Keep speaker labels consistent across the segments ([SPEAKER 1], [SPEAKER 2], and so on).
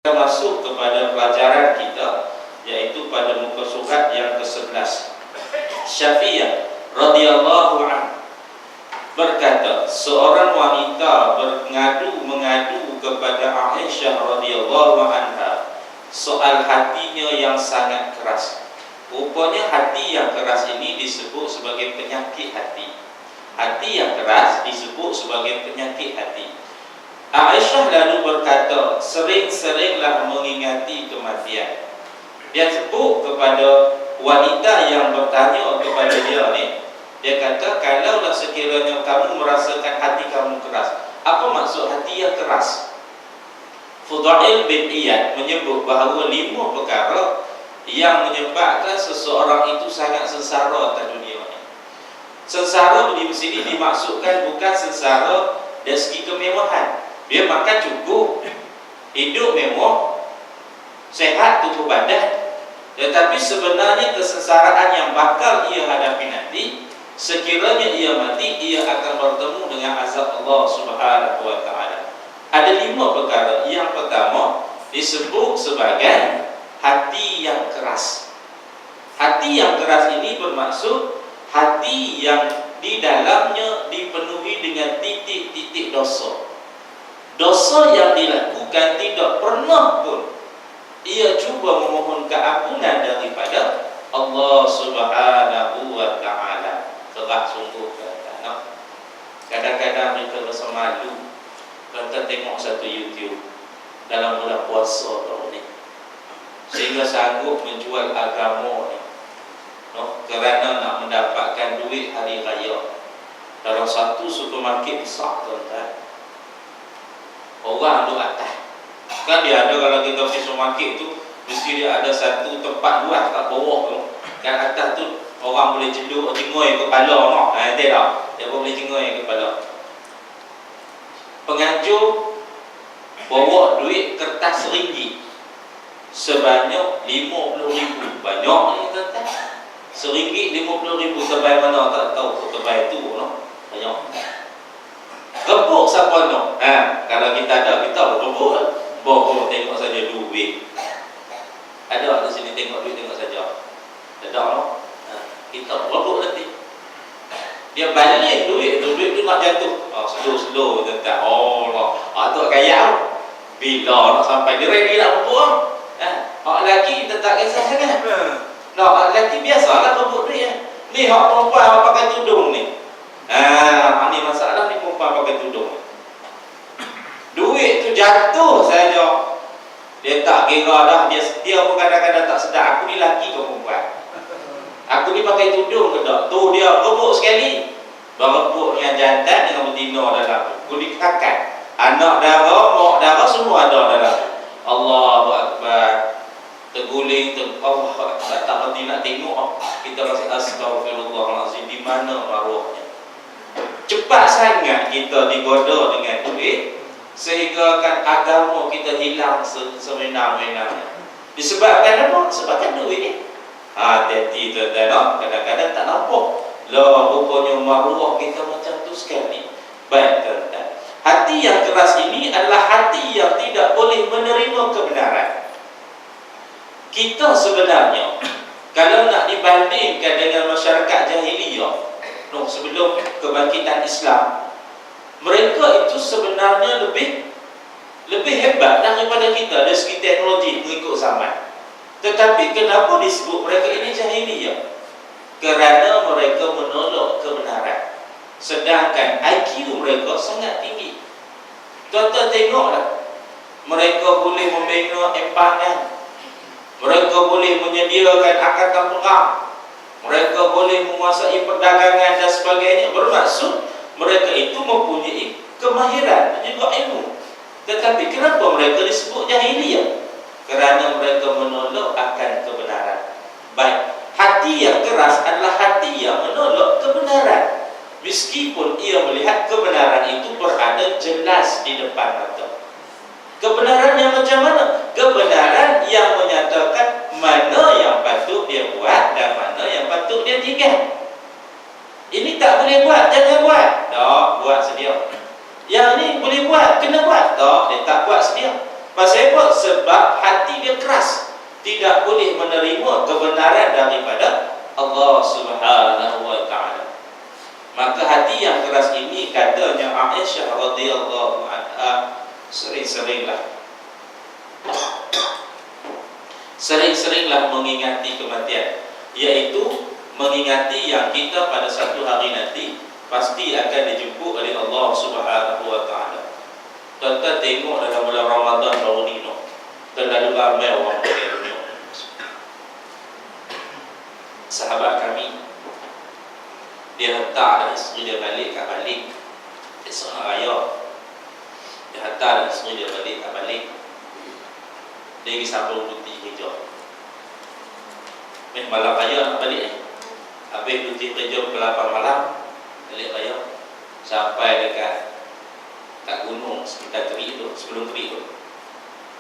[SPEAKER 1] Kita masuk kepada pelajaran kita, yaitu pada muka surat yang ke-11. Syafi'iyah radhiyallahu anha berkata, seorang wanita mengadu kepada Aisyah radhiyallahu anha soal hatinya yang sangat keras. Rupanya hati yang keras ini disebut sebagai penyakit hati. Hati yang keras disebut sebagai penyakit hati. Aisyah lalu berkata, sering-seringlah mengingati kematian. Dia sebut kepada wanita yang bertanya kepada dia ni, dia kata, kalaulah sekiranya kamu merasakan hati kamu keras, apa maksud hati yang keras? Fudail bin Iyad menyebut bahawa 5 perkara yang menyebabkan seseorang itu sangat sengsara atas dunia ni. Sengsara di sini dimaksudkan bukan sengsara dari segi kemewahan. Dia makan cukup, hidup mewah, sehat tubuh badan, tetapi sebenarnya kesengsaraan yang bakal ia hadapi nanti, sekiranya ia mati, ia akan bertemu dengan azab Allah Subhanahu wa taala. Ada 5 perkara. Yang pertama disebut sebagai hati yang keras. Hati yang keras ini bermaksud hati yang di dalamnya dipenuhi dengan titik-titik dosa. Dosa yang dilakukan tidak pernah pun ia cuba memohon keampunan daripada Allah Subhanahu wa taala. Berat sungguh kata. Kadang-kadang mereka rasa malu kalau tengok satu YouTube dalam bulan puasa tahun ni, sehingga sanggup menjual agama ni, kerana nak mendapatkan duit hari raya dalam satu supermarket besar, tuan-tuan. Orang duduk atas. Kan dia ada, kalau kita pergi supermarket tu, mesti dia ada satu tempat luas kat bawah tu. Kan atas tu orang boleh cenduk cengoy kepala noh. Nanti dah. Dia boleh cengoy kepala. Penganjur bawa duit kertas RM1 sebanyak RM50,000. Banyak ni tuan-tuan. RM1 RM50,000 sampai mana tak tahu sampai tu noh. Banyak. Rebuk siapa nak? Kalau kita ada, kita rebuk. Bawa tengok saja duit. Ada di sini tengok duit, tengok saja. Ada tak? Kita rebuk nanti. Dia balik duit tu nak jatuh. Slow-slow tetap. Allah. Tu kaya. Bila nak sampai dia ready nak rebuk. Hak lelaki kita tak kisah sangat. Hak lelaki biasalah rebuk duit. Ni hak perempuan pakai tudung ni. Ni masalah ni, perempuan pakai tudung. Duit tu jatuh saja, dia tak kira dah. Dia pun kadang-kadang tak sedar, aku ni lelaki ke perempuan, aku ni pakai tudung ke tak. Tu dia rebuk sekali. Berebuk dengan jantan dengan betina dalam tu. Kulit kakak, anak dara, mak dara, semua ada dalam tu. Allahu Akbar. Terguling tu, Allah Akbar. Tak berhenti nak tengok. Kita rasa astagfirullahalazim, di mana maruahnya. Cepat sangat kita digoda dengan duit, sehingga kan agama kita hilang semenang-menangnya. Disebabkan apa? Sebabkan duit ni. Hati-hati tuan-tuan. Kadang-kadang tak nampak. Lah, rupanya maruah kita macam tu sekali. Baik tuan-tuan. Hati yang keras ini adalah hati yang tidak boleh menerima kebenaran. Kita sebenarnya, kalau nak dibandingkan dengan masyarakat jahiliyah, sebelum kebangkitan Islam, mereka itu sebenarnya lebih hebat daripada kita dari segi teknologi mengikut zaman. Tetapi kenapa disebut mereka ini jahiliyah? Kerana mereka menolak kebenaran, sedangkan IQ mereka sangat tinggi. Tuan-tuan tengoklah, mereka boleh membina empangan, mereka boleh menyediakan angkatan perang, mereka boleh menguasai perdagangan dan sebagainya. Bermaksud mereka itu mempunyai kemahiran dan juga ilmu. Tetapi kenapa mereka disebut jahiliyah? Kerana mereka menolak akan kebenaran. Baik, hati yang keras adalah hati yang menolak kebenaran, meskipun ia melihat kebenaran itu berada jelas di depan mata. Kebenaran yang macam mana? Kebenaran yang menyatakan mana yang patut dia buat dan mana yang patut dia tinggal. Ini tak boleh buat, jangan buat. Tak, buat sedia. Yang ni boleh buat, kena buat. Tak, dia tak buat sedia. Pasal apa? sebab hati dia keras, tidak boleh menerima kebenaran daripada Allah Subhanahu wa taala. Maka hati yang keras ini, katanya Aisyah radhiyallahu anha, sering-seringlah mengingati kematian, yaitu mengingati yang kita pada satu hari nanti pasti akan dijemput oleh Allah Subhanahu wa taala. Tuan-tuan tengok dalam bulan Ramadan baru ni, terlalu ramai orang meninggal dunia. Sahabat kami, dia hantar isteri dia balik kat balik esok raya. Dia hantar isteri dia balik kat balik. Dia pergi sabun putih hijau. Malam raya nak balik habis putih hijau pukul 8 malam, balik raya. Sampai dekat kat gunung sekitar terik tu, sebelum terik tu,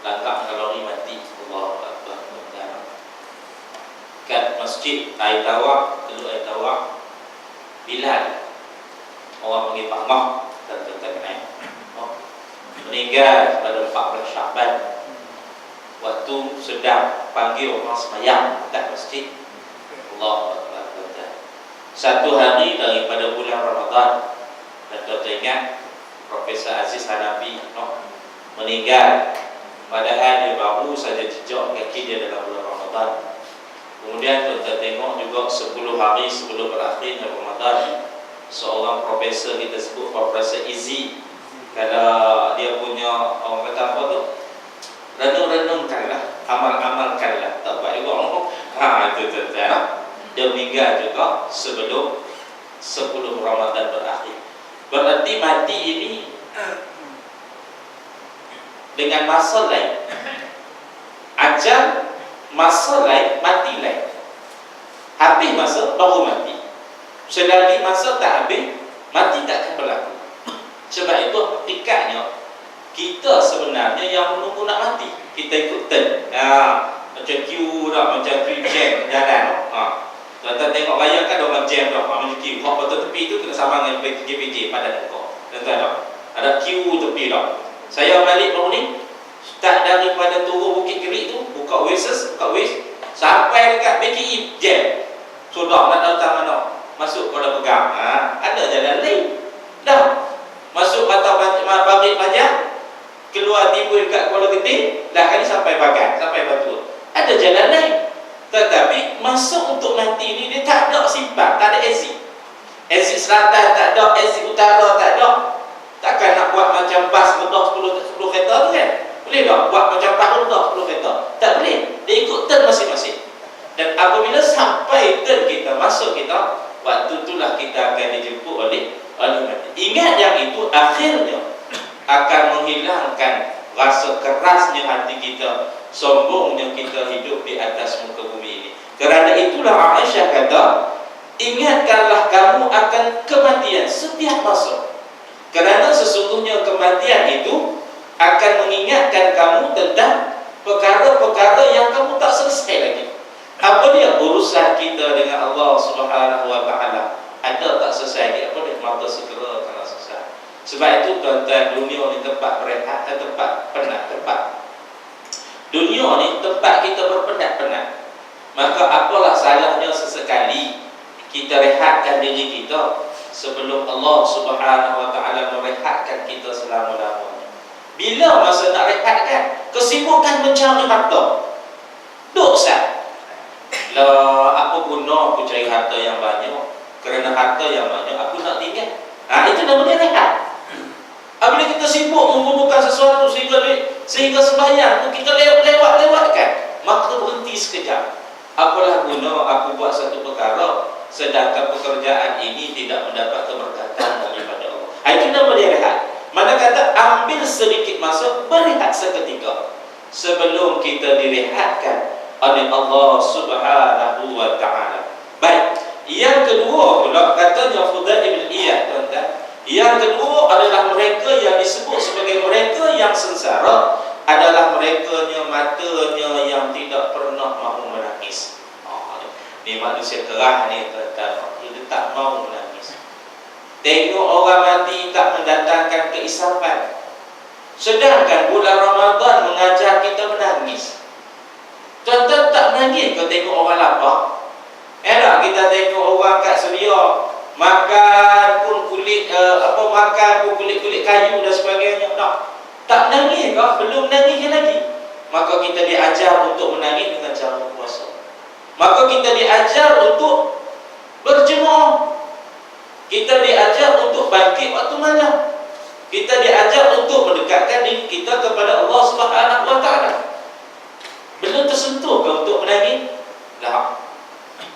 [SPEAKER 1] langkah kalori mati. Allahu Akbar. Kat masjid air tawar, teluk air tawar, Bilal, orang panggil Pak Mak, meninggal pada 14 Syaban. Waktu sedang panggil orang semayang kat masjid. Allahu Akbar. Satu hari daripada bulan Ramadan, dan tuan ingat Profesor Aziz Hanafi meninggal, padahal dia baru saja jejak kaki dia dalam bulan Ramadan. Kemudian tuan tengok juga 10 hari sebelum berakhirnya Ramadan, seorang profesor kita sebut Profesor Izzi, kalau dia punya orang kata apa tu, renung-renungkanlah, amal-amalkanlah, tak baik juga. Itu tuan-tuan, dia meninggal juga sebelum 10 Ramadan berakhir. Berarti mati ini dengan masa lain, ajal masa lain, mati lain. Habis masa baru mati. Selagi masa tak habis, mati tak akan berlaku. Sebab itu hakikatnya kita sebenarnya yang menunggu nak mati. Kita ikut turn. Macam queue dah, macam queue jam jalan. Tuan-tuan tengok raya kan orang jam dah, macam queue. Hak betul tepi tu kena sama dengan PJ pada kau. Tuan-tuan dah. Ada queue tepi dah. Saya balik baru ni, start daripada turun Bukit Kerik tu, buka Oasis, sampai dekat BKI jam. Sudah nak datang mana? Masuk pada pegang. Ada jalan lain. Dah. Masuk atau pabrik pajak, keluar timbul dekat Kuala Keting, dah kali sampai Bagan, sampai Batu. Ada jalan lain. Tetapi masuk untuk mati ni dia tak ada simpang, tak ada exit. Exit selatan tak ada, exit utara tak ada. Takkan nak buat macam bas rendah 10 kereta tu kan? Boleh tak? Buat macam bas rendah 10 kereta? Tak boleh. Dia ikut turn masing-masing. Dan apabila sampai turn kita, masuk kita, waktu itulah kita akan dijemput oleh mati. Ingat yang itu akhirnya akan menghilangkan rasa kerasnya hati kita, sombongnya kita hidup di atas muka bumi ini. Kerana itulah Aisyah kata, ingatkanlah kamu akan kematian setiap masa. Kerana sesungguhnya kematian itu akan mengingatkan kamu tentang perkara-perkara yang kamu tak selesai lagi. Apa dia? Urusan kita dengan Allah Subhanahu wa taala. Ada tak selesai lagi? Apa dia? Maka segera akan selesai. Sebab itu tuan-tuan, dunia ni tempat berehat, tempat penat, dunia ni tempat kita berpenat-penat. Maka apalah salahnya sesekali kita rehatkan diri kita sebelum Allah Subhanahu wa taala merehatkan kita selama-lamanya. Bila masa nak rehatkan, kesibukan mencari harta. Dosa. Lah, apa guna aku cari harta yang banyak? Kerana harta yang banyak aku nak tinggal. Itu namanya rehat. Apabila kita sibuk mengumpulkan sesuatu sehingga sembahyang kita lewatkan, maka berhenti sekejap. Apalah guna aku buat satu perkara sedangkan pekerjaan ini tidak mendapat keberkatan daripada Allah. Itu namanya rehat. Mana kata ambil sedikit masa, berehat seketika sebelum kita direhatkan oleh Allah Subhanahu wa taala. Baik, yang kedua pula katanya Fudail bin Iyad, tuan-tuan. Yang kedua adalah mereka yang disebut sebagai mereka yang sengsara adalah mereka matanya yang tidak pernah mahu menangis. Ni manusia kerah ni, tuan-tuan. Dia tak mahu menangis. Tengok orang mati tak mendatangkan keisapan. Sedangkan bulan Ramadan mengajar kita menangis. Tuan-tuan tak menangis kau tengok orang lapar? Tak, kita tengok orang kat Suria makan pun makan pun kulit-kulit kayu dan sebagainya. Tak menangis kau? Belum menangis lagi. Maka kita diajar untuk menangis dengan cara puasa. Maka kita diajar untuk berjemaah. Kita diajar untuk bangkit waktu malam. Kita diajar untuk mendekatkan diri kita kepada Allah Subhanahu wa taala. Belum tersentuh ke untuk menangis? Dah.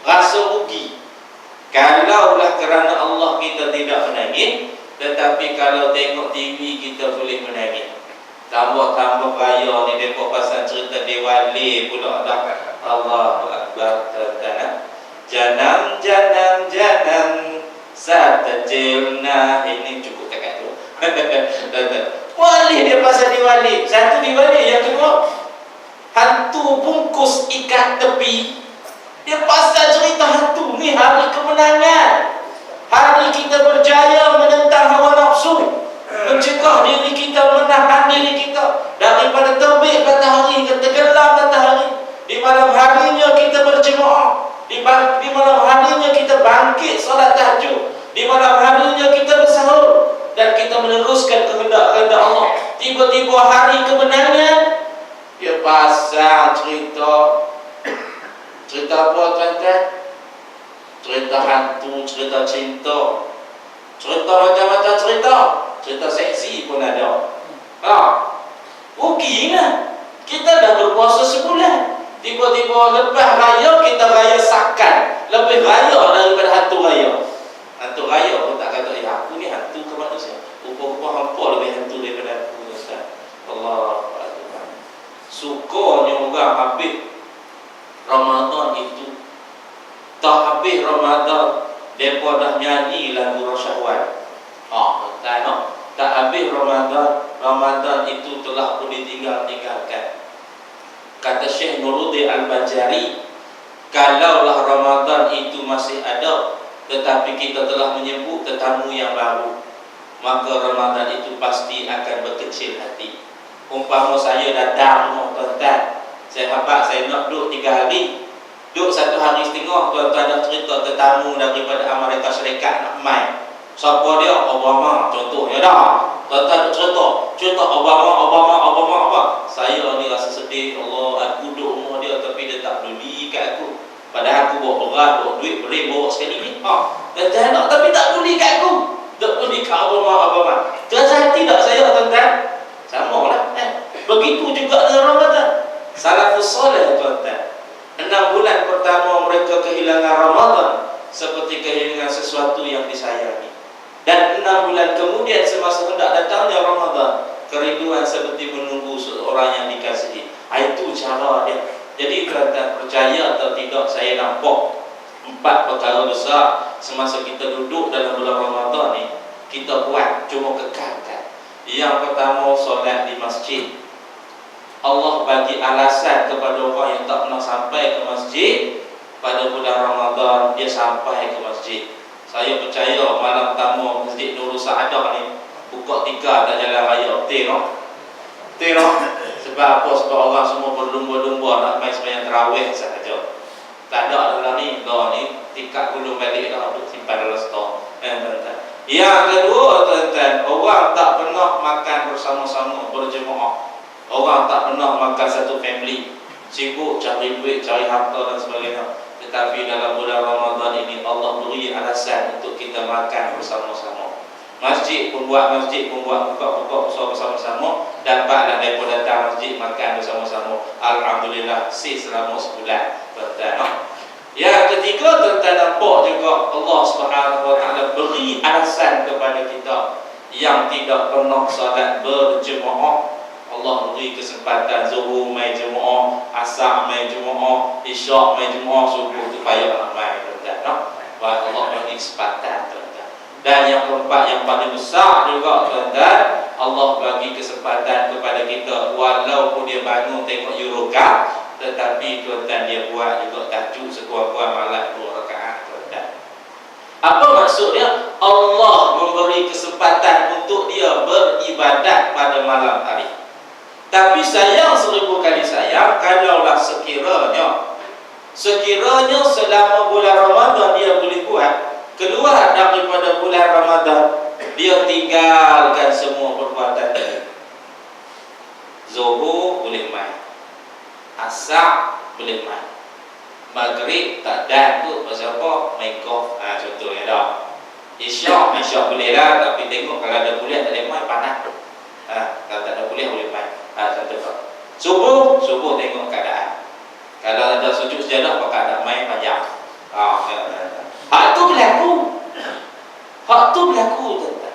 [SPEAKER 1] Rasa rugi. Kalaulah kerana Allah kita tidak menangis, tetapi kalau tengok TV kita boleh menangis. Tambah-tambah raya ni depa pasal cerita Diwali pula dah. Allahu akbar. Janam janam janam satajilna. Ini cukup dekat tu. Wali dia pasal Diwali. Satu Diwali, yang kedua hantu bungkus ikat tepi. Dia pasal cerita hantu. Ni hari kemenangan, hari kita berjaya menentang hawa nafsu, mencegah diri kita, menahan diri kita daripada terbit matahari ke tenggelam matahari. Di malam harinya kita berjemaah, di malam harinya kita bangkit solat tahajud, di malam harinya kita bersahur, dan kita meneruskan kehendak-kehendak Allah. Tiba-tiba hari kemenangan, dia pasang cerita apa tuan-tuan? Cerita hantu, cerita cinta, cerita macam-macam cerita. Cerita seksi pun ada. Rugi kan? Kita dah berpuasa sebulan, tiba-tiba lepas raya kita raya sakan. Lebih raya daripada hantu raya. Hantu raya pun tak kata, aku ni hantu ke manusia. Rupa-rupa hampa lebih hantu daripada aku, Ustaz. Allah Akbar. Sukanya orang habis Ramadan itu, tak habis Ramadan mereka dah nyanyi lagu Rasyahwan. Tak habis Ramadan itu telah pun ditinggalkan. Kata Syekh Nuruddin Al-Banjari, kalaulah Ramadan itu masih ada tetapi kita telah menyebut tetamu yang baru, maka Ramadan itu pasti akan berkecil hati. Umpama saya datang rumah tuan-tuan, saya nak duduk 3 hari, duduk 1 hari setengah, tuan-tuan dah cerita tetamu daripada Amerika Syarikat nak main. Siapa dia? Obama contohnya dah. Tuan-tuan cerita Obama. Saya ni rasa sedih. Allah, aku duduk rumah dia tapi dia tak peduli kat aku. Padahal aku bawa berat, bawa duit, boleh bawa sekali ni. Tuan-tuan nak tapi tak peduli kat aku. Tak peduli kat Obama. Terasa hati tak saya, tuan-tuan? Sama lah. Begitu juga dengan Ramadan. Salafus soleh, tuan-tuan, 6 bulan pertama mereka kehilangan Ramadan seperti kehilangan sesuatu yang disayangi. Dan 6 bulan kemudian semasa hendak datangnya Ramadan, kerinduan seperti menunggu seorang yang dikasihi. Itu cara dia. Jadi tuan-tuan, percaya atau tidak, saya nampak 4 perkara besar semasa kita duduk dalam bulan Ramadan ni, kita buat, cuma kekalkan. Yang pertama, solat di masjid. Allah bagi alasan kepada orang yang tak pernah sampai ke masjid, pada bulan Ramadan dia sampai ke masjid. Saya percaya malam pertama Masjid Nurul Saadah ni buka 3 tak jalan raya. Betul no? Sebab apa? Sebab orang semua berlumba-lumba nak main sembahyang tarawih sahaja. Tak ada dalam ni. Tikat gulung balik dah, duk simpan dalam stor. Yang kedua, tuan-tuan, orang tak pernah makan bersama-sama berjemaah. Orang tak pernah makan satu family, sibuk cari duit, cari harta dan sebagainya. Tetapi dalam bulan Ramadan ini Allah beri alasan untuk kita makan bersama-sama. Masjid pun buat buka-buka bersama-sama. Dapatlah mereka datang masjid makan bersama-sama. Alhamdulillah, selama sebulan. Yang ketiga, tuan-tuan nampak juga Allah Subhanahu wa taala beri alasan kepada kita yang tidak pernah salat berjemaah. Allah beri kesempatan zuhur main jemaah, asar main jemaah, isyak main jemaah, subuh tu payah nak main, tuan-tuan. Allah bagi kesempatan, tuan-tuan. Dan yang keempat, yang paling besar juga, tuan-tuan, Allah bagi kesempatan kepada kita, walaupun dia bangun tengok Eurocup, tetapi tuan-tuan dia buat juga tahajud sekurang-kurang malam 2 rakaat, tuan-tuan. Apa maksudnya? Allah memberi kesempatan untuk dia beribadat pada malam hari. Tapi sayang 1000 kali sayang, kalaulah sekiranya selama bulan Ramadan dia boleh buat, keluar daripada bulan Ramadan dia tinggalkan semua perbuatan tadi. Zuhur boleh main, Asar boleh main, Maghrib tak ada tu pasal apa? Main golf, contohnya dah. Isyak boleh lah, tapi tengok kalau ada kuliah tak boleh main, panas. Kalau tak ada kuliah boleh main. Contoh. Subuh tengok keadaan. Kalau ada sujud sejadah, maka ada main panjang. Hak tu berlaku. Tuan-tuan.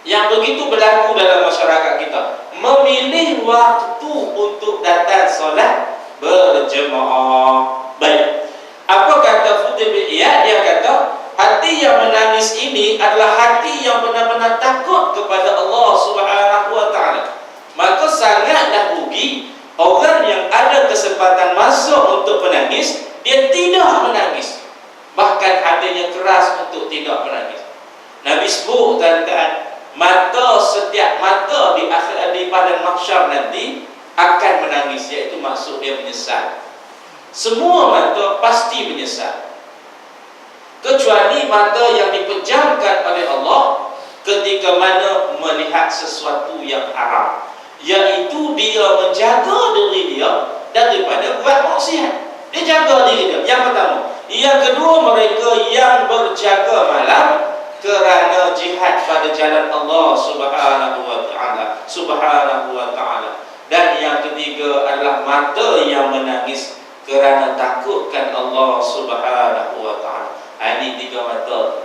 [SPEAKER 1] Yang begitu berlaku dalam masyarakat kita. Memilih waktu untuk datang solat berjemaah. Baik. Apa kata Fudail bin Iyad? Dia kata, hati yang menangis ini adalah hati yang benar-benar takut kepada Allah Subhanahu wa taala. Maka sangatlah rugi orang yang ada kesempatan masuk untuk menangis, dia tidak menangis. Bahkan hatinya keras untuk tidak menangis. Nabi sebut tuan-tuan, setiap mata di akhirat, di padang mahsyar nanti akan menangis, iaitu maksud dia menyesal. Semua mata pasti menyesal, kecuali mata yang dipejamkan oleh Allah ketika mana melihat sesuatu yang haram, iaitu dia menjaga diri dia daripada buat maksiat. Dia jaga diri dia, yang pertama. Yang kedua, mereka yang berjaga malam kerana jihad pada jalan Allah Subhanahu wa taala. Dan yang ketiga adalah mata yang menangis kerana takutkan Allah Subhanahu wa taala. Ini 3 mata.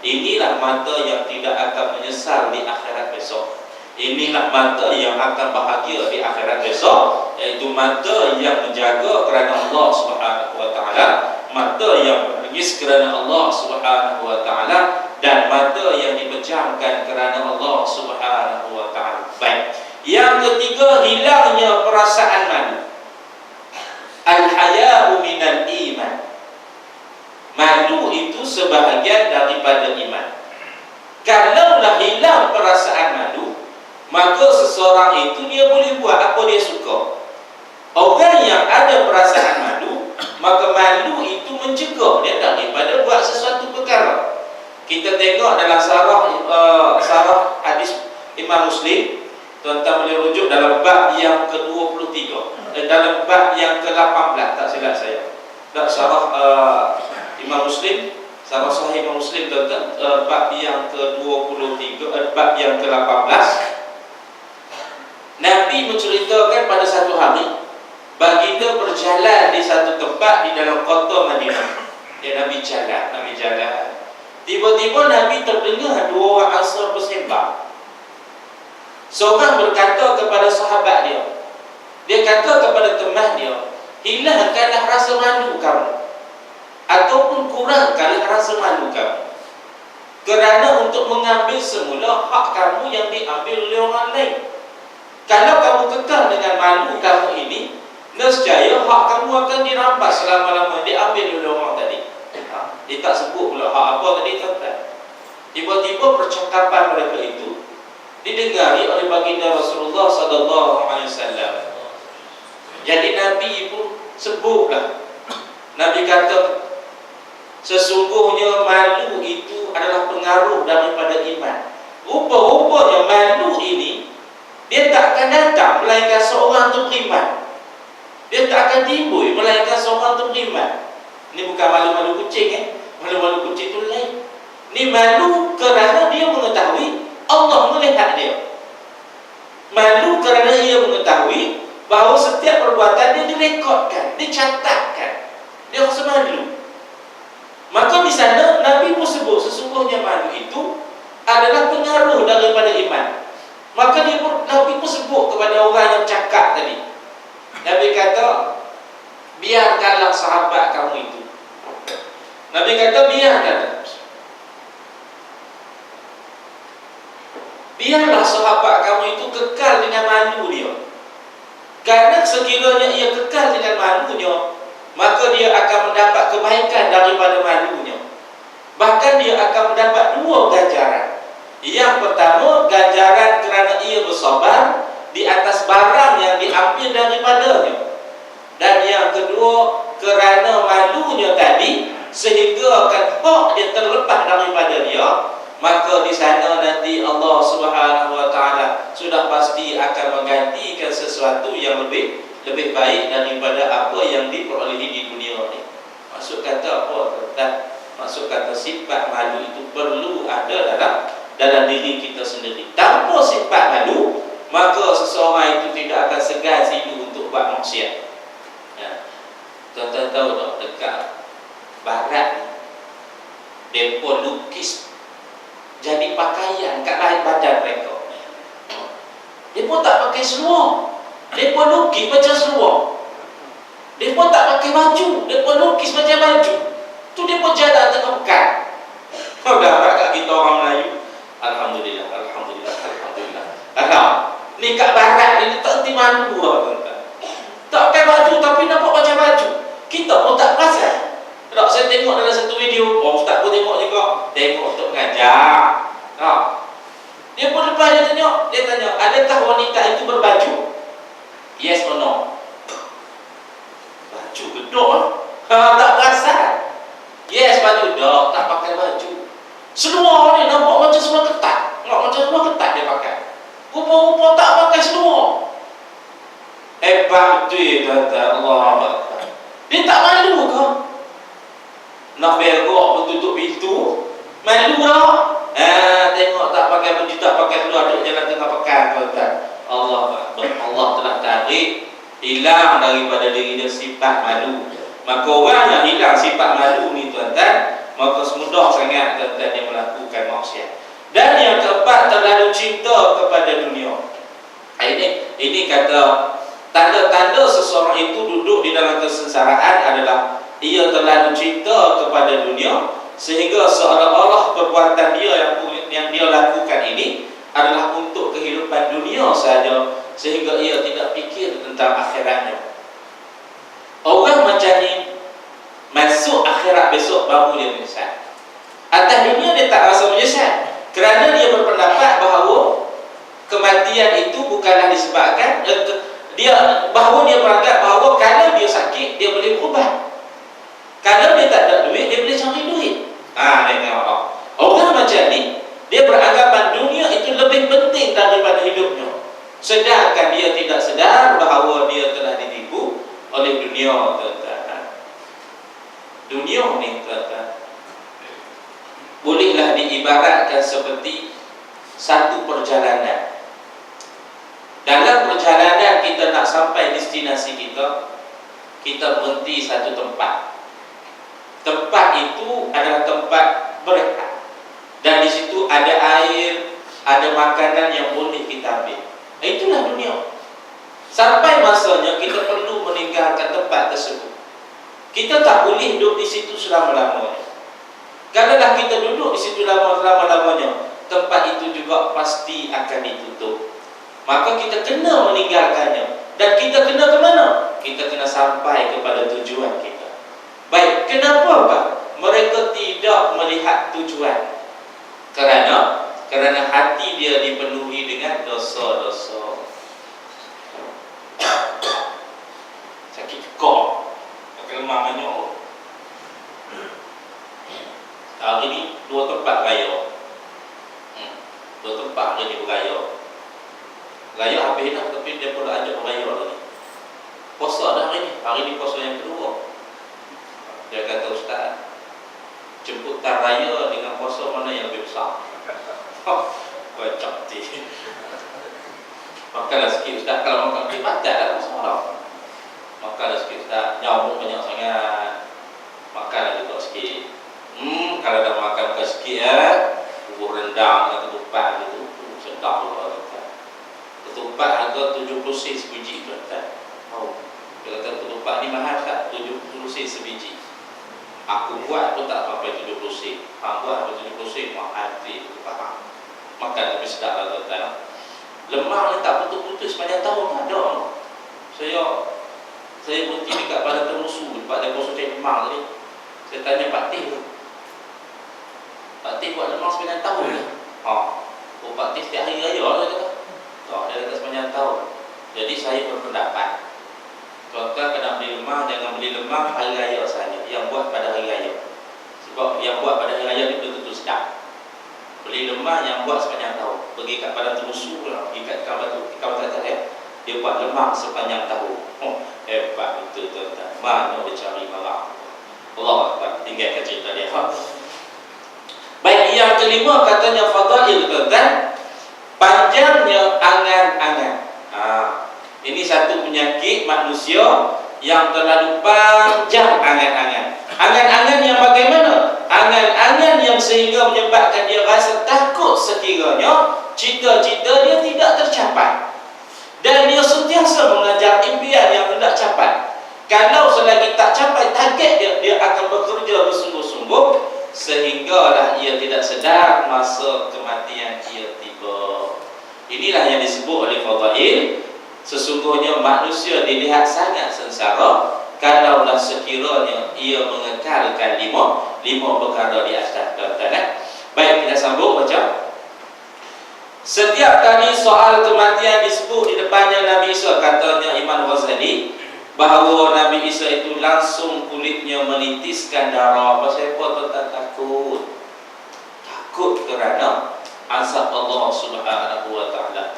[SPEAKER 1] Inilah mata yang tidak akan menyesal di akhirat besok. Inilah mata yang akan bahagia di akhirat besok, iaitu mata yang menjaga kerana Allah Subhanahu wa taala, mata yang menangis kerana Allah Subhanahu wa taala, dan mata yang dipejamkan kerana Allah Subhanahu wa taala. Baik. Yang ketiga, hilangnya perasaan malu. Al-haya'u minal iman. Malu itu sebahagian daripada iman. Kalaulah hilang perasaan malu, maka seseorang itu dia boleh buat apa dia suka. Orang yang ada perasaan malu, maka malu itu mencegah dia daripada buat sesuatu perkara. Kita tengok dalam sarah hadis Imam Muslim, tuan-tuan boleh rujuk dalam bab yang ke-23, dalam bab yang ke-18, tak silap saya. Tak sarah Imam Muslim, sarah Sahih Imam Muslim, tuan-tuan, bab yang ke-23, bab yang ke-18. Nabi menceritakan pada satu hari baginda berjalan di satu tempat di dalam kota Madinah. Nabi jalan. Tiba-tiba Nabi terdengar 2 orang Ansar bersembang. Seorang berkata kepada sahabat dia, kata kepada teman dia, hilangkanlah rasa malu kamu, ataupun kurangkanlah rasa malu kamu, kerana untuk mengambil semula hak kamu yang diambil oleh orang lain. Kalau kamu kekal dengan malu kamu ini, nescaya hak kamu akan dirampas selama-lamanya, diambil oleh orang tadi. Dia tak sebut pula hak apa tadi, tuan-tuan. Tiba-tiba percakapan mereka itu didengari oleh baginda Rasulullah sallallahu alaihi wasallam. Jadi Nabi pun sebutlah. Nabi kata, sesungguhnya malu itu adalah pengaruh daripada iman. Rupa-rupanya malu ini dia tak akan datang melainkan seorang itu beriman. Dia tak akan timbul melainkan seorang itu beriman. Ini bukan malu-malu kucing, malu-malu kucing itu lain. Ini malu kerana dia mengetahui Allah melihat dia. Malu kerana ia mengetahui bahawa setiap perbuatan dia direkodkan, dicatatkan. Dia rasa malu. Maka di sana Nabi pun sebut sesungguhnya malu itu adalah pengaruh daripada iman. Maka Nabi pun sebut kepada orang yang cakap tadi. Nabi kata, biarkanlah sahabat kamu itu. Nabi kata, biarlah sahabat kamu itu kekal dengan malu dia. Kerana sekiranya ia kekal dengan malunya, maka dia akan mendapat kebaikan daripada malunya. Bahkan dia akan mendapat 2 ganjaran. Yang pertama, ganjaran kerana ia bersabar di atas barang yang diambil daripadanya. Dan yang kedua, kerana malunya tadi sehingga akan hak dia terlepas daripada dia, maka di sana nanti Allah Subhanahu wa taala sudah pasti akan menggantikan sesuatu yang lebih baik daripada apa yang diperolehi di dunia ini. Maksud kata apa? Maksud kata sifat malu itu perlu ada dalam diri kita sendiri. Tanpa sifat malu, maka seseorang itu tidak akan segan silu untuk buat maksiat. Ya. Tuan-tuan tahu tak, dekat barat mereka lukis jadi pakaian kat lahir badan mereka. Mereka tak pakai seluar, mereka lukis macam seluar. Mereka tak pakai baju, mereka lukis macam baju. Tu mereka jalan tengah pekan. Dah kat kita orang Melayu, alhamdulillah, alhamdulillah, alhamdulillah. Ni kat barat ni tak henti malu lah, tuan-tuan. Tak pakai baju tapi nampak macam baju. Kita pun tak perasan. Tak, saya tengok dalam satu video, ustaz pun tengok juga. Tengok untuk mengajar. Dia pun lepas dia tanya, adakah wanita itu berbaju? Yes or no? Baju gedok lah. Tak perasan. Yes, baju dok, tak pakai baju. Seluar ni nampak macam seluar ketat. Macam seluar ketat dia pakai. Rupa-rupa tak pakai seluar. Hebat betul, tuan-tuan. Allah. Dia tak malu ke? Nak bergok bertutup pintu, malu lah. Tengok tak pakai baju, tak pakai seluar, duduk jalan tengah pekan, tuan-tuan. Allah telah tarik, hilang daripada diri dia sifat malu. Maka orang yang hilang sifat malu ni, tuan-tuan, maka semudah sangat tuan-tuan dia melakukan maksiat. Dan yang keempat, terlalu cinta kepada dunia. Ini kata tanda-tanda seseorang itu duduk di dalam kesengsaraan adalah ia terlalu cinta kepada dunia sehingga seolah-olah perbuatan dia yang dia lakukan ini adalah untuk kehidupan dunia saja, sehingga ia tidak fikir tentang akhiratnya. Orang macam ni masuk akhirat besok baru dia menyesal. Atas dunia dia tak rasa menyesal kerana dia berpendapat bahawa kematian itu bukanlah disebabkan bahawa dia beranggap bahawa kalau dia sakit dia boleh berubat. Kalau dia tak ada duit, dia boleh cari duit. Tengok. Orang macam ni, dia beranggapan dunia itu lebih penting daripada hidupnya. Sedangkan dia tidak sedar bahawa dia telah ditipu oleh dunia, tuan-tuan. Dunia ni, tuan-tuan, bolehlah diibaratkan seperti satu perjalanan. Dalam perjalanan kita nak sampai destinasi kita berhenti satu tempat. Tempat itu adalah tempat berehat, dan di situ ada air, ada makanan yang boleh kita ambil. Itulah dunia. Sampai masanya kita perlu meninggalkan tempat tersebut. Kita tak boleh duduk di situ selama-lamanya. Kalau dah kita duduk di situ lama-lamanya, tempat itu juga pasti akan ditutup. Maka kita kena meninggalkannya. Dan kita kena ke mana? Kita kena sampai kepada tujuan kita. Baik, kenapa Pak? Mereka tidak melihat tujuan. Kerana hati dia dipenuhi dengan dosa-dosa. Sakit kok, pakai lemah banyak. Hari ni 2 tempat raya. 2 tempat hari ni beraya. Raya habis dah, tapi dia pun ajak beraya lagi. Puasa dah hari ni puasa yang kedua. Dia kata, ustaz, jemputan raya dengan puasa mana yang lebih besar? Bacak ti. Makanlah sikit ustaz, kalau makan lebih batal lah masalah. Makanlah sikit ustaz, nyamuk banyak sangat. Makanlah juga sikit. Kalau dah makan bukan sikit bubur rendang dengan ketupat gitu, sedap juga. Ketupat harga 70 sen sebiji, tuan-tuan. Dia kata ketupat ni mahal tak? 70 sen sebiji. Aku buat pun tak sampai 70 sen. Buat sampai 70 sen, mahal hati, faham. Makan tapi sedap lah, tuan-tuan. Lemak ni tak putus-putus sepanjang tahun, tak ada. Saya berhenti dekat Padang Terusu, tempat dia kosong cari lemak tadi. Saya tanya Pak Teh tu, Pak Teh buat lemak sepanjang tahun ni. Pak tiap hari raya lah kata. Tak, dia kata sepanjang tahun. Jadi saya berpendapat, tuan-tuan kena beli lemang, jangan beli lemang hari raya saja, yang buat pada hari raya. Sebab yang buat pada hari raya ni betul-betul sedap. Beli lemang yang buat sepanjang tahun. Pergi kat Padang Terusu lah, pergi kat kawasan ya. Dia buat lemang sepanjang tahun. Oh, hebat betul tuan-tuan. Mana dia cari barang. Allah Akbar. Tinggalkan cerita dia. Baik, yang kelima katanya fadail tuan-tuan, panjangnya angan-angan. Ini satu penyakit manusia yang terlalu panjang angan-angan. Angan-angan yang bagaimana? Angan-angan yang sehingga menyebabkan dia rasa takut sekiranya cita-cita dia tidak tercapai. Dan dia sentiasa mengajar impian yang hendak capai. Kalau selagi tak capai target dia akan bekerja bersungguh-sungguh sehinggalah ia tidak sedar masa kematian ia tiba. Inilah yang disebut oleh fadail. Sesungguhnya manusia dilihat sangat sengsara kalaulah sekiranya ia mengekalkan lima perkara di atas tuan-tuan. Baik, kita sambung baca. Setiap kali soal kematian disebut di depannya Nabi Isa, katanya Imam Ghazali, bahawa Nabi Isa itu langsung kulitnya menitiskan darah. Pasal apa tuan-tuan takut? Takut kerana azab Allah Subhanahu wa taala.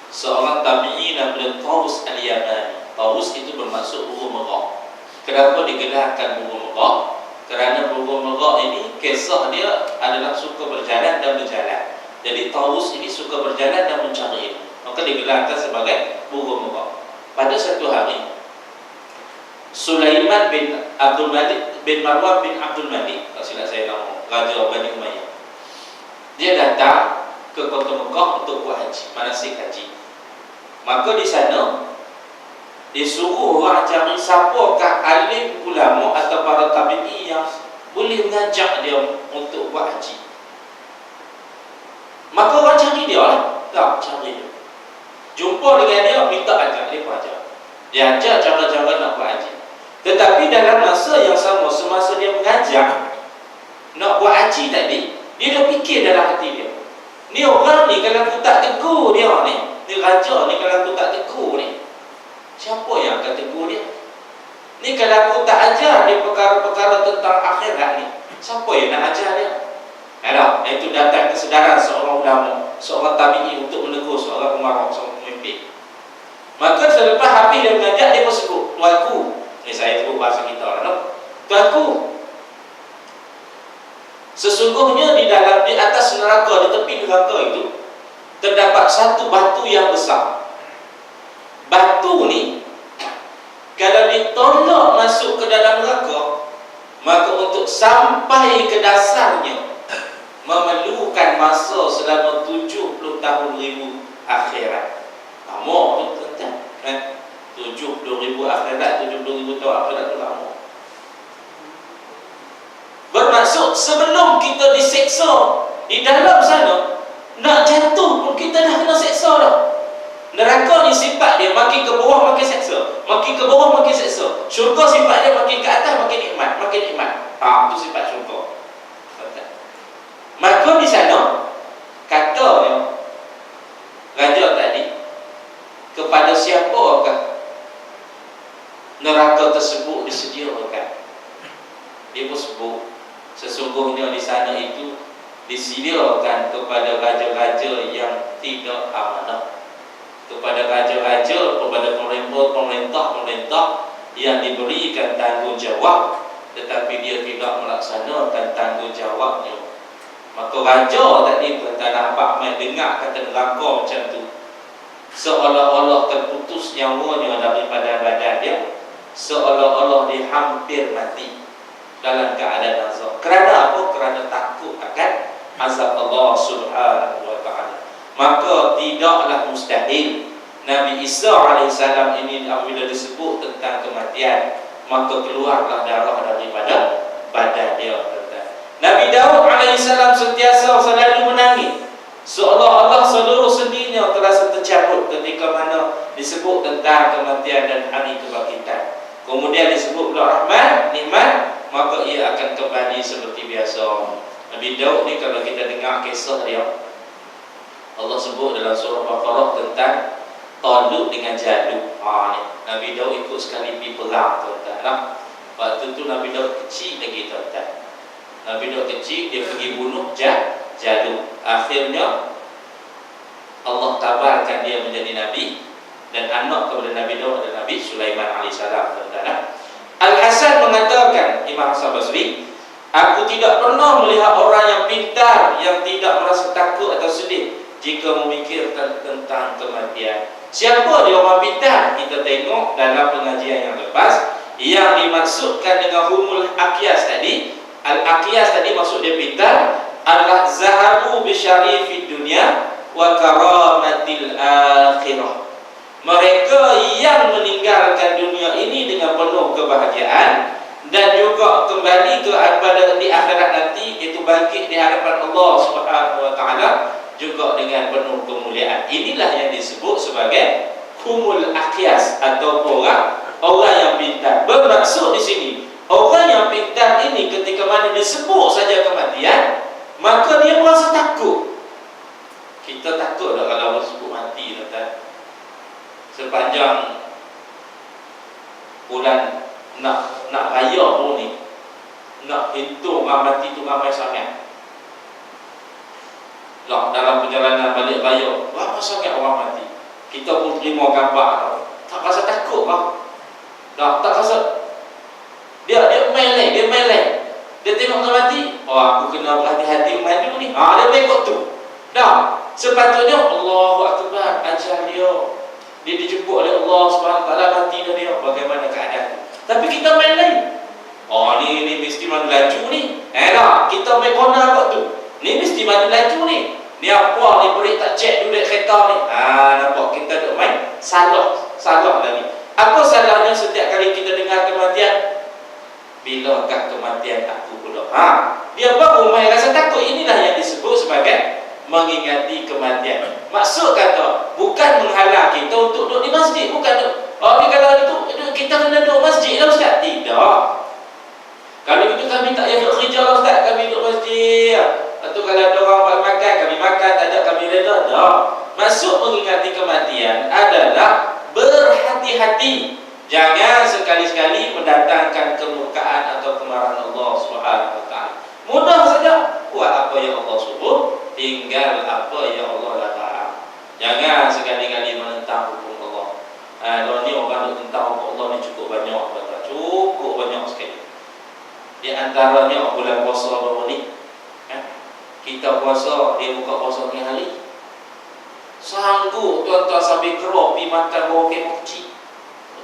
[SPEAKER 1] Seorang tabi'in namanya Taus al-Yamani. Taus itu bermaksud burung merak. Kenapa digelarkan burung merak? Kerana burung merak ini kisah dia adalah suka berjalan dan berjalan. Jadi Taus ini suka berjalan dan mencari ilmu, maka digelarkan sebagai burung merak. Pada satu hari, Sulaiman bin Abdul Malik bin Marwan bin Abdul Malik, tak silap saya nama, Raja Bani Umayyah, dia datang ke kota Mekah untuk buat haji, manasik haji. Maka di sana disuruh orang cari siapakah alim ulama atau para tabi'i yang boleh mengajak dia untuk buat haji. Maka orang cari dia lah. Tak, cari dia. Jumpa dengan dia, minta ajak, dia pun ajak. Dia ajak cara-cara nak buat haji. Tetapi dalam masa yang sama, semasa dia mengajak nak buat haji tadi, dia dah fikir dalam hati dia, ni orang ni kalau aku tak tegur dia ni raja ni kalau aku tak tegur ni, siapa yang akan tegur dia? Ni kalau aku tak ajar dia perkara-perkara tentang akhirat ni, siapa yang nak ajar dia? Itu datang kesedaran seorang ulama, seorang tabi'i untuk menegur seorang umarah, seorang pemimpin. Maka selepas habis dia mengajak, dia pun sebut, tuanku, ni saya sebut bahasa kita lah, tuanku, sesungguhnya di atas neraka, di tepi neraka itu terdapat satu batu yang besar. Batu ni kalau ditolak masuk ke dalam neraka, maka untuk sampai ke dasarnya memerlukan masa selama 70 tahun ribu akhirat. Lama tu tuan-tuan, 70 ribu akhirat, 70 ribu tahun akhirat tu lama. Bermaksud sebelum kita diseksa di dalam sana, nak jatuh pun kita dah kena seksa dah. Neraka ni sifat dia makin ke bawah makin seksa, makin ke bawah makin seksa. Syurga sifat dia makin ke atas makin nikmat, makin nikmat. Itu sifat syurga. Maka di sana katanya raja tadi, kepada siapakah neraka tersebut disediakan? Dia pun sebut, sesungguhnya di sana itu disediakan kepada raja-raja yang tidak amanah, kepada raja-raja, kepada pemerintah yang diberikan tanggungjawab tetapi dia tidak melaksanakan tanggungjawabnya. Maka raja tadi tuan-tuan nampak mai dengar kata neraka macam tu, seolah-olah terputus nyawanya daripada badan dia, seolah-olah dia hampir mati dalam keadaan azab. Kerana apa? Kerana takut akan azab Allah Subhanahu wa taala. Maka tidaklah mustahil Nabi Isa AS ini apabila disebut tentang kematian, maka keluarlah darah daripada badan dia. Nabi Daud AS sentiasa selalu menangis, seolah-olah seluruh sendinya terasa tercabut ketika mana disebut tentang kematian dan hari kebangkitan. Kemudian disebut pula rahmat, nikmat, maka ia akan kembali seperti biasa. Nabi Daud ni kalau kita dengar kisah dia, Allah sebut dalam surah Baqarah tentang Talut dengan Jalut. Nabi Daud ikut sekali pergi perang, tuan-tuan. Waktu tu Nabi Daud kecil lagi, tuan-tuan. Nabi Daud kecil, dia pergi bunuh Jalut. Akhirnya Allah tabarkan dia menjadi Nabi, dan anak kepada Nabi Daud adalah Nabi Sulaiman AS, tuan-tuan. Al-Hasan mengatakan, Imam Hasan Basri, aku tidak pernah melihat orang yang pintar yang tidak merasa takut atau sedih jika memikirkan tentang kematian. Siapa dia orang pintar? Kita tengok dalam pengajian yang lepas, yang dimaksudkan dengan humul aqyas tadi. Al-aqyas tadi maksud dia pintar adalah zahabu bisyarifid dunia wa karamatil akhirah. Mereka yang meninggalkan dunia ini dengan penuh kebahagiaan dan juga kembali kepada di akhirat nanti, itu bangkit di hadapan Allah Subhanahu wa taala juga dengan penuh kemuliaan. Inilah yang disebut sebagai humul aqyas atau orang yang pintar. Bermaksud di sini, orang yang pintar ini ketika mana disebut saja kematian, maka dia merasa takut. Kita takut tak kalau disebut mati, tak? Sepanjang bulan nak raya pun ni, nak hitung orang mati tu ramai sangat. Dalam perjalanan balik raya, berapa sangat orang mati. Kita pun terima gambar, tak rasa takut lah. Tak rasa. Dia melek. Dia tengok orang mati, aku kena berhati-hati maju ni. Dia tengok tu. Sepatutnya Allahu Akbar, ajal dia. Dia dijemput oleh Allah SWT, mati dah dia. Bagaimana keadaan? Tapi kita main lain. Ni mesti maju laju ni. Kita main kona kot tu. Ni mesti maju laju ni. Ni apa ni, break tak cek duduk kereta ni. Nampak kita duk main salah tadi. Apa salahnya setiap kali kita dengar kematian? Bilakah kematian aku pula? Dia baru main rasa takut. Inilah yang disebut sebagai mengingati kematian. Maksud kata, bukan menghalang kita untuk duduk di masjid. Bukan duduk. Ni kalau itu kita kena duduk masjid lah, Ustaz. Tidak. Kalau itu kami tak payah duduk kerja lah, Ustaz. Kami duduk masjid. Atau kalau ada orang buat makan, kami makan. Tak ada, kami reda. Tak. Maksud mengingati kematian adalah berhati-hati. Jangan sekali-sekali mendatangkan kemurkaan atau kemarahan Allah SWT. Mudah saja. Buat apa yang Allah suruh, tinggal apa yang Allah larang. Jangan sekali-kali menentang hukum Allah. Kalau ni orang tentang hukum Allah ni cukup banyak, cukup banyak sekali. Di antaranya bulan puasa baru ni, kita puasa, dia buka puasa ni hari, sanggup tuan-tuan sambil kerok pergi makan bawah kemah kecil.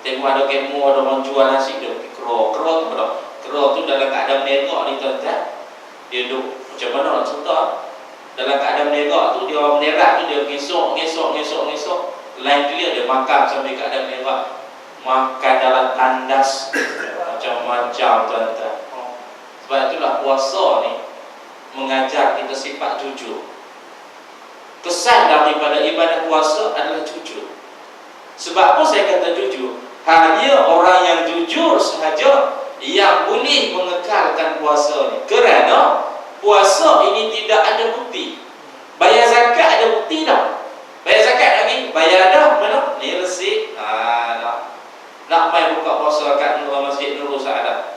[SPEAKER 1] Tengok ada kemah, ada orang jual nasi, dia pergi kerok tu dalam keadaan menerak ni, tuan-tuan. Dia duduk macam mana nak cerita? Dalam keadaan menerak tu, dia orang menerak tu, dia ngesok. Lain clear, dia makan sambil keadaan menerak. Makan dalam tandas macam-macam, tuan-tuan. Sebab itulah puasa ni mengajar kita sifat jujur. Kesan daripada ibadat puasa adalah jujur. Sebab apa saya kata jujur? Hanya orang yang jujur sahaja yang boleh mengekalkan puasa ni. Kerana puasa ini tidak ada bukti. Bayar zakat ada bukti tak? Bayar zakat lagi? Bayar dah, mana? Ni resit. Nak main buka puasa kat Masjid Nurul Sa'adah.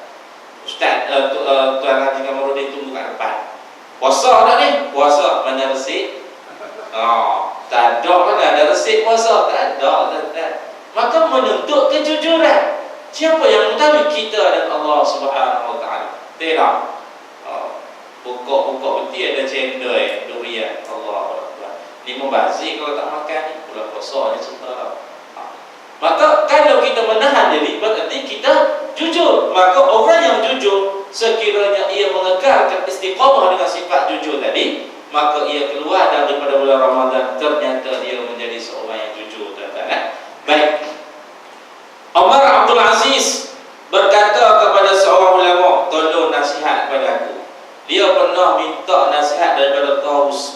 [SPEAKER 1] Ustaz, Tuan Haji Kamarudin tunggu kat depan. Puasa tak ni? Puasa, mana resit? Tak ada, mana ada resit puasa? Tak ada. Maka menuntut kejujuran. Siapa yang mengetahui? Kita dan Allah Subhanahu wa taala. Tidak. Pokok-pokok betul ada cendol durian. Allah Akbar. Ni membazir kalau tak makan ni. Bulan puasa ni cerita. Maka kalau kita menahan diri, berarti kita jujur. Maka orang yang jujur, sekiranya ia mengekalkan istiqamah dengan sifat jujur tadi, maka ia keluar daripada bulan Ramadan, ternyata dia menjadi seorang yang jujur, tuan-tuan. Baik. Umar Abdul Aziz berkata kepada seorang ulama, tolong nasihat kepada aku. Dia pernah minta nasihat daripada Taus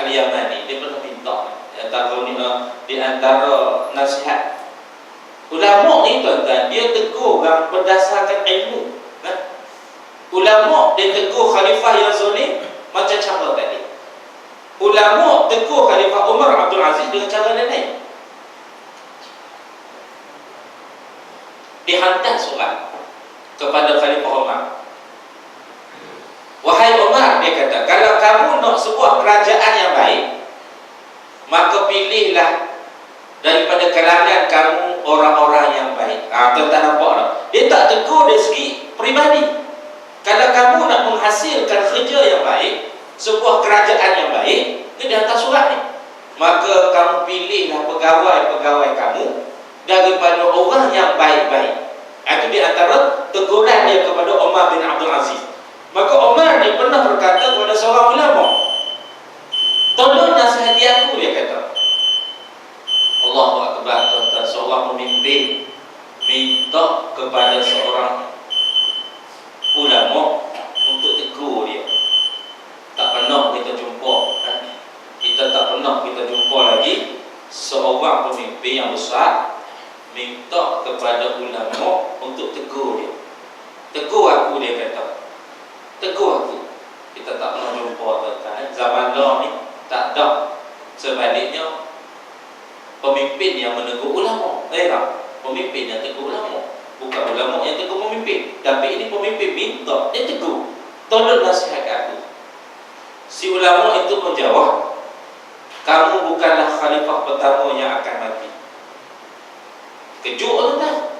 [SPEAKER 1] Al-Yamani. Dia pernah minta di antara nasihat ulama ni, tuan-tuan, dia tegur berdasarkan ilmu. Ulama dia tegur khalifah yang zalim macam cara tadi. Ulama tegur Khalifah Umar Abdul Aziz dengan cara lain. Dihantar surat kepada Khalifah Umar. Wahai Umar, dia kata, kalau kamu nak sebuah kerajaan yang baik, maka pilihlah daripada kalangan kamu orang-orang yang baik. Tuan-tuan nampak tak? Dia tak tegur dari segi peribadi. Kalau kamu nak menghasilkan kerja yang baik, sebuah kerajaan yang baik, dia hantar surat ni. Maka kamu pilihlah pegawai-pegawai kamu daripada orang yang baik-baik. Itu di antara teguran dia kepada Umar bin Abdul Aziz. Maka Umar ni pernah berkata kepada seorang ulama, tolong nasihati aku, dia kata. Allahu Akbar, tuan-tuan. Seorang pemimpin minta kepada seorang ulama untuk tegur dia. Tak pernah kita jumpa, kita tak pernah kita jumpa lagi seorang pemimpin yang besar minta kepada ulama untuk tegur dia. Tegur aku, dia kata. Tegur aku. Kita tak pernah jumpa, tuan-tuan. Zaman dah ni tak ada. Sebaliknya pemimpin yang menegur ulama. Pemimpin yang tegur ulama. Bukan ulama yang tegur pemimpin. Tapi ini pemimpin minta, dia tegur. Tolong nasihat aku. Si ulama itu menjawab, kamu bukanlah khalifah pertama yang akan mati. Kejut, tuan-tuan.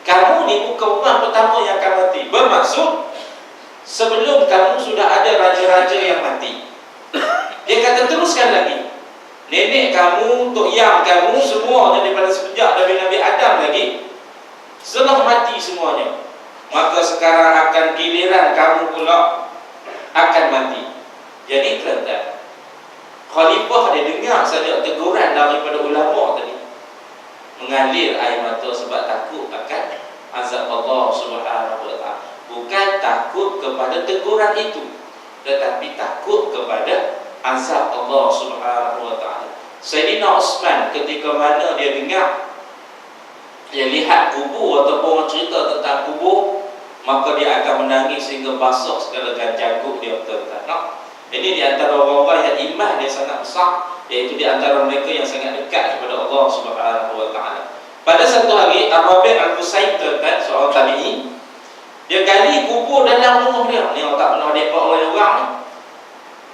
[SPEAKER 1] Kamu ni bukan orang pertama yang akan mati. Bermaksud sebelum kamu sudah ada raja-raja yang mati. Dia kata teruskan lagi. Nenek kamu, tok yang kamu, semua daripada sejak Nabi Adam lagi setelah mati semuanya. Maka sekarang akan giliran kamu pula akan mati. Jadi tuan-tuan, khalifah dia dengar saja teguran daripada ulama tadi, mengalir air mata sebab takut akan azab Allah Subhanahu wa taala. Bukan takut kepada teguran itu, tetapi takut kepada azab Allah Subhanahu wa taala. Sayyidina Uthman ketika mana dia dengar, dia lihat kubur ataupun orang cerita tentang kubur, maka dia akan menangis sehingga basah segala janggut dia, tuan-tuan. Ini di antara orang-orang yang iman dia sangat besar, iaitu di antara mereka yang sangat dekat kepada Allah Subhanahu wa taala. Pada satu hari, Ar-Rabi' Al-Qusayn, tuan-tuan, seorang tabi'in, dia gali kubur dalam rumah dia. Ni orang tak pernah depak orang ni.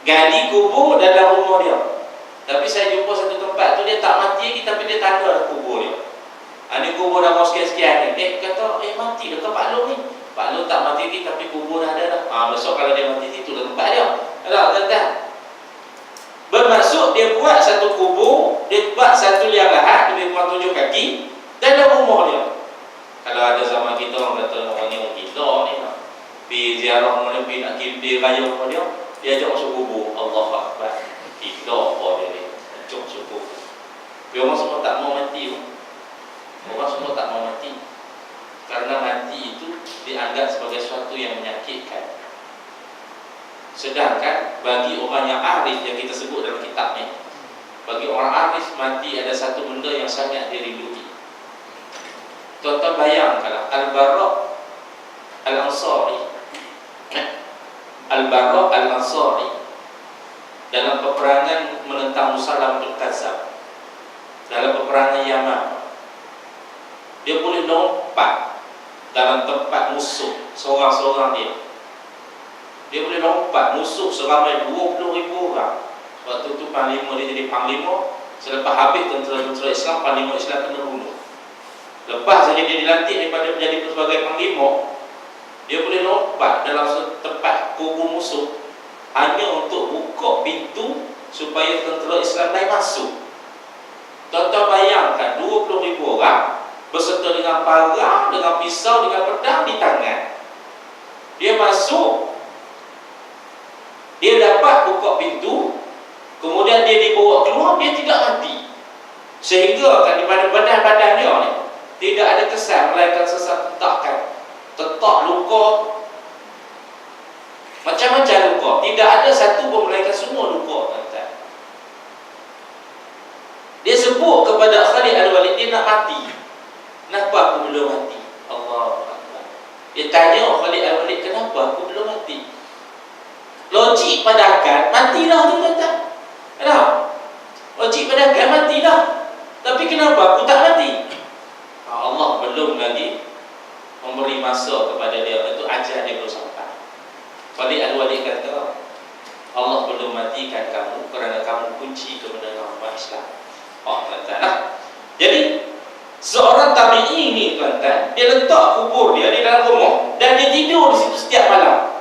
[SPEAKER 1] Gali kubur dalam rumah dia. Tapi saya jumpa satu tempat tu, dia tak mati lagi, tapi dia tanda kubur dia. Ni kubur dah mau sekian-sekian ni. Kata, mati dah ke Pak Long ni? Pak Long tak mati lagi, tapi kubur dah ada dah. Besok kalau dia mati situ dah tempat dia. Tuan-tuan. Bermaksud dia buat satu kubur, dia buat satu liang lahat, lebih kurang 7 kaki dalam rumah dia. Kalau ada zaman kita orang kata orang ni orang gila ni nak pergi ziarah mana, pergi nak kibir raya rumah dia, dia ajak masuk kubur. Allahu Akbar. Gila apa dia ni, ajak masuk kubur. Tapi orang semua tak mau mati. Orang semua tak mau mati, karena mati itu dianggap sebagai sesuatu yang menyakitkan. Sedangkan bagi orang yang arif yang kita sebut dalam kitab ni, bagi orang arif, mati ada satu benda yang sangat dirindui. Tuan-tuan bayangkanlah Al-Bara' Al-Ansari, Al-Bara' Al-Ansari dalam peperangan menentang Musallam bin Kazab, dalam peperangan Yaman, dia boleh lompat dalam tempat musuh seorang-seorang dia. Dia boleh lompat musuh seramai 20,000 orang. Waktu tu panglima dia jadi panglima. Selepas habis tentera-tentera Islam, panglima Islam kena bunuh. Lepas saja dia dilantik daripada menjadi sebagai panglima, dia boleh lompat dalam tempat kubur musuh hanya untuk buka pintu supaya tentera Islam lain masuk. Tuan-tuan bayangkan 20,000 orang berserta dengan parang, dengan pisau, dengan pedang di tangan. Dia masuk, dia dapat buka pintu, kemudian dia dibawa keluar, dia tidak mati. Sehingga kan daripada badan-badan dia ni tidak ada kesan melainkan sesat tentakan, tetak luka, macam-macam luka. Tidak ada satu pun melainkan semua luka, tuan-tuan. Dia sebut kepada Khalid Al-Walid, dia nak mati. Kenapa aku belum mati? Allah Akbar. Dia tanya Khalid Al-Walid, kenapa aku belum mati? Logik pada akal, matilah tu, tuan-tuan. Kenapa? Wajib pada akan mati dah. Tapi kenapa aku tak mati? Allah belum lagi memberi masa kepada dia. Itu ajar dia belum sampai. Wali-wali kata, Allah belum matikan kamu kerana kamu kunci kebenaran umat Islam. Tuan-tuan. Jadi seorang tabi'i ni tuan-tuan, dia letak kubur dia di dalam rumah dan dia tidur di situ setiap malam.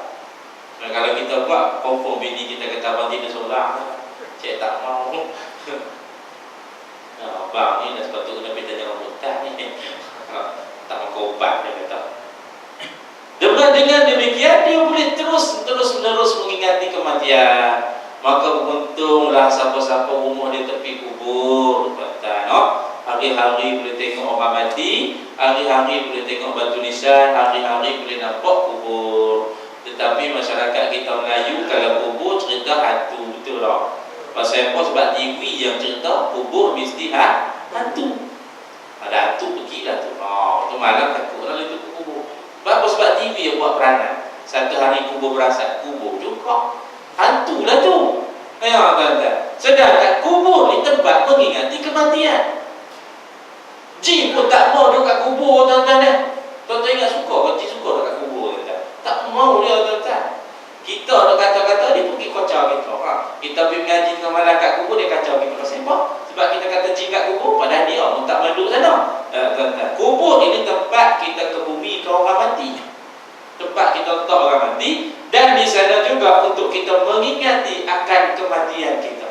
[SPEAKER 1] Nah, kalau kita buat confirm bini kita kata abang tidur seorang, cik tak mau. Abang ni dah sepatutnya kena pindah jalan hutan ni. Tak makan ubat dia kata. Dengan demikian dia boleh terus-menerus mengingati kematian. Maka beruntunglah siapa-siapa rumah dia tepi kubur, tuan-tuan. Hari-hari boleh tengok orang mati, hari-hari boleh tengok batu nisan, hari-hari boleh nampak kubur. Tetapi masyarakat kita Melayu kalau kubur cerita hantu, betul tak? Pasal apa? Sebab TV yang cerita kubur mesti hantu. Ada hantu pergilah tu. Tu malam takutlah itu kubur. Sebab apa? Sebab TV yang buat peranan. Satu hari kubur berasap, kubur juga hantu lah tu. Ya, tuan-tuan. Sedangkan kubur ni tempat mengingati kematian. Jin pun tak mau duduk kat kubur, tuan-tuan. Tuan-tuan ingat suka, jin suka duduk kat kubur, tuan-tuan. Tak mau dia, tuan-tuan. Kita ada kata-kata, dia pergi kacau kita. Kita pergi mengaji tengah malam kat kubur, dia kacau kita. Sebab kita kata jin kat kubur, padahal dia pun tak duduk sana. Tuan-tuan. Kubur ini tempat kita ke bumi ke orang mati. Tempat kita letak orang mati. Dan di sana juga untuk kita mengingati akan kematian kita.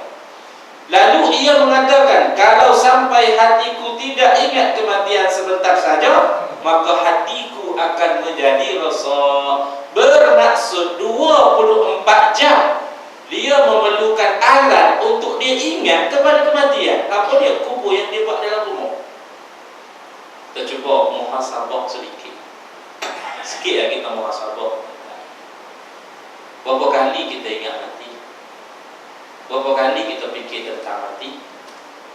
[SPEAKER 1] Lalu ia mengatakan, kalau sampai hatiku tidak ingat kematian sebentar saja, maka hatiku akan menjadi resah. Bermaksud 24 jam dia memerlukan alat untuk dia ingat kepada kematian. Apa dia? Kubur yang dia buat dalam rumah. Kita cuba muhasabah sedikit. Sikit lagi kita muhasabah. Berapa kali kita ingat mati? Berapa kali kita fikir tentang mati?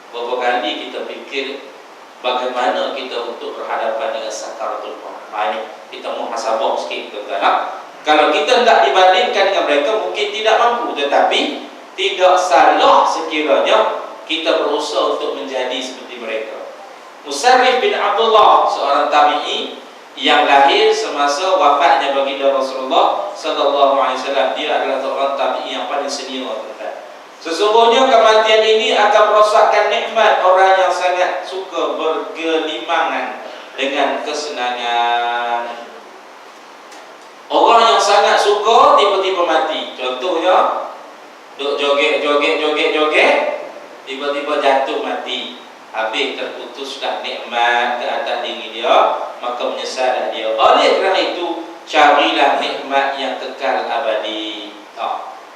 [SPEAKER 1] Berapa kali kita fikir bagaimana kita untuk berhadapan dengan sakaratul maut? Ini kita muhasabah sikit, tuan-tuan. Kalau kita hendak dibandingkan dengan mereka, mungkin tidak mampu. Tetapi tidak salah sekiranya kita berusaha untuk menjadi seperti mereka. Musarrif bin Abdullah, seorang tabi'i yang lahir semasa wafatnya baginda Rasulullah sallallahu alaihi wasallam. Dia adalah seorang tabi'i yang paling senior, tuan-tuan. Sesungguhnya kematian ini akan merosakkan nikmat orang yang sangat suka bergelimangan dengan kesenangan. Orang yang sangat suka tiba-tiba mati. Contohnya, duk joget, tiba-tiba jatuh mati. Habis terputuslah nikmat ke atas diri dia, maka menyesallah dia. Oleh kerana itu, carilah nikmat yang kekal abadi.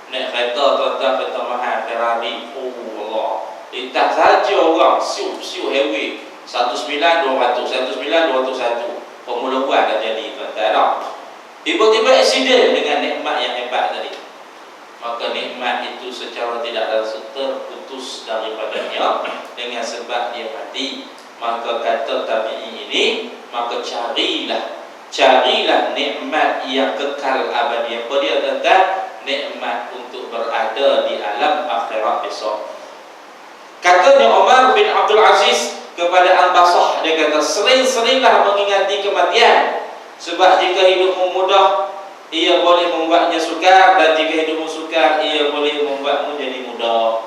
[SPEAKER 1] Naik kereta, tuan-tuan, kereta mahal, Ferrari, Allah, lintas saja orang, siu heavy, 19,200, 19,201. Formula 1 dah jadi, tuan-tuan. Tiba-tiba aksiden dengan nikmat yang hebat tadi, maka nikmat itu secara tidak langsung terputus daripadanya dengan sebab dia mati. Maka kata tabi'i ini, maka carilah nikmat yang kekal abadi. Apa dia, tuan-tuan? Nikmat untuk berada di alam akhirat besok. Katanya Umar bin Abdul Aziz kepada Al-Basah, dia kata, sering-seringlah mengingati kematian. Sebab jika hidupmu mudah, ia boleh membuatnya sukar, dan jika hidupmu sukar, ia boleh membuatmu jadi mudah.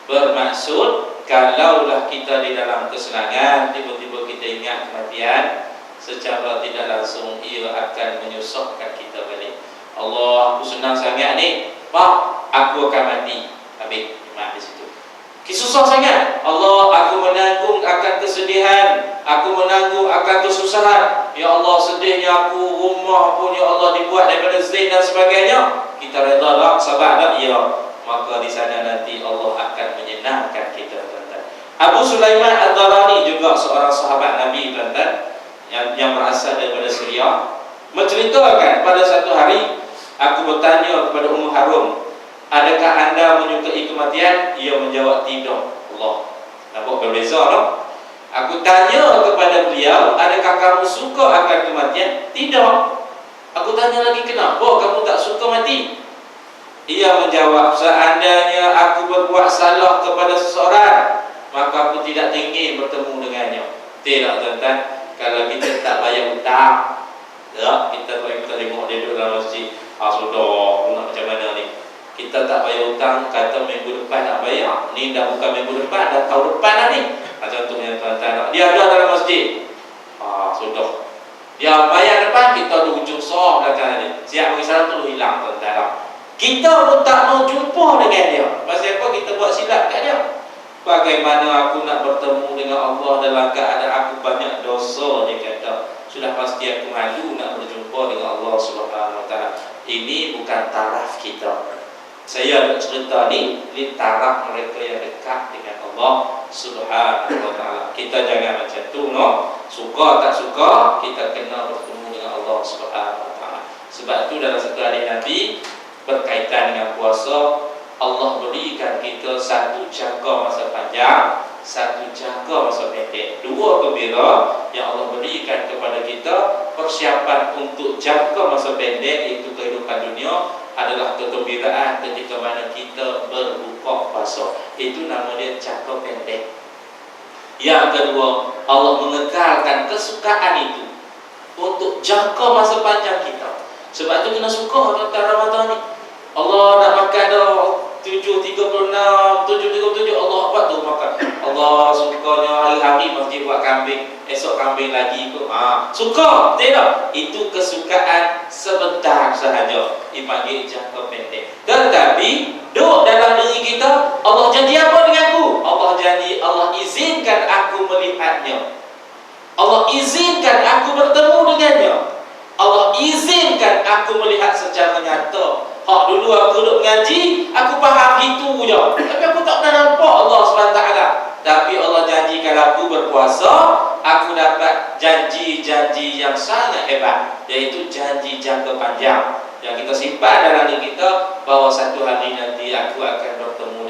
[SPEAKER 1] Bermaksud, kalaulah kita di dalam kesenangan, tiba-tiba kita ingat kematian, secara tidak langsung ia akan menyusahkan kita balik. Allah, aku senang sangat ni, Pak, aku akan mati. Habis, iman di situ. Susah sangat. Allah, aku menanggung akan kesedihan, aku menanggung akan kesusahan. Ya Allah, sedihnya aku, rumah pun ya Allah dibuat daripada zain dan sebagainya. Kita reda tak, sabar tak? Ya. Maka di sana nanti Allah akan menyenangkan kita, tuan-tuan. Abu Sulaiman Ad-Darani juga seorang sahabat Nabi, tuan-tuan, yang berasal daripada Syria, menceritakan pada satu hari, aku bertanya kepada Ummu Harum, adakah anda menyukai kematian? Ia menjawab tidak. Allah, nampak berbeza tak? Aku tanya kepada beliau, adakah kamu suka akan kematian? Tidak. Aku tanya lagi, kenapa kamu tak suka mati? Ia menjawab, seandainya aku berbuat salah kepada seseorang, maka aku tidak ingin bertemu dengannya. Tidak tuan-tuan, kalau kita tak bayar hutang, ya, kita tengok dia duduk dalam masjid, sudah, aku nak macam mana ni? Kita tak bayar hutang, kata minggu depan nak bayar. Ni dah bukan minggu depan, dah tahun depan dah ni. Contohnya tuan-tuan, dia ada dalam masjid, sudah. Dia bayar depan, kita ada ujung soh belakang dia. Siap bagi salam tu hilang tuan-tuan. Kita pun tak mau jumpa dengan dia. Pasal apa? Kita buat silap kat dia. Bagaimana aku nak bertemu dengan Allah dalam keadaan aku banyak dosa, dia kata. Sudah pasti aku malu nak berjumpa dengan Allah Subhanahu Wa Taala. Ini bukan taraf kita. Saya nak cerita ni taraf mereka yang dekat dengan Allah Subhanahu Wa Taala. Kita jangan macam tu, no. Suka tak suka, kita kena bertemu dengan Allah Subhanahu Wa Taala. Sebab tu dalam satu hadis Nabi berkaitan dengan puasa, Allah berikan kita satu jangka masa panjang, satu jangka masa pendek. Dua gembira yang Allah berikan kepada kita. Persiapan untuk jangka masa pendek, iaitu kehidupan dunia, adalah kegembiraan ketika mana kita berbuka puasa. Itu nama dia jangka pendek. Yang kedua, Allah mengekalkan kesukaan itu untuk jangka masa panjang kita. Sebab tu kena suka tentang Ramadan ni. Allah nak makan dah 7.36, 7.37, Allah apa tu makan. Allah sukanya hari-hari masjid buat kambing, esok kambing lagi ikut. Suka, tidak? Itu kesukaan sebentar sahaja, dipanggil jangka pendek. Tetapi duduk dalam diri kita, Allah janji apa denganku? Allah janji, Allah izinkan aku melihatnya, Allah izinkan aku bertemu dengannya, Allah izinkan aku melihat secara nyata. Dulu aku duduk mengaji, aku faham itu je, tapi aku tak pernah nampak Allah SWT. Tapi Allah janji kalau aku berpuasa, aku dapat janji-janji yang sangat hebat, iaitu janji jangka panjang yang kita simpan dalam diri kita, bahawa satu hari nanti aku akan bertemu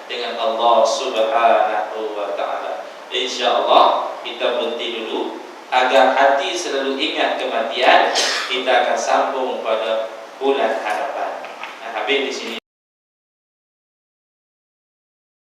[SPEAKER 1] dengan Allah Subhanahu Wa Taala. InsyaAllah kita berhenti dulu agar hati selalu ingat kematian. Kita akan sambung pada bulan hadapan. Habis di sini.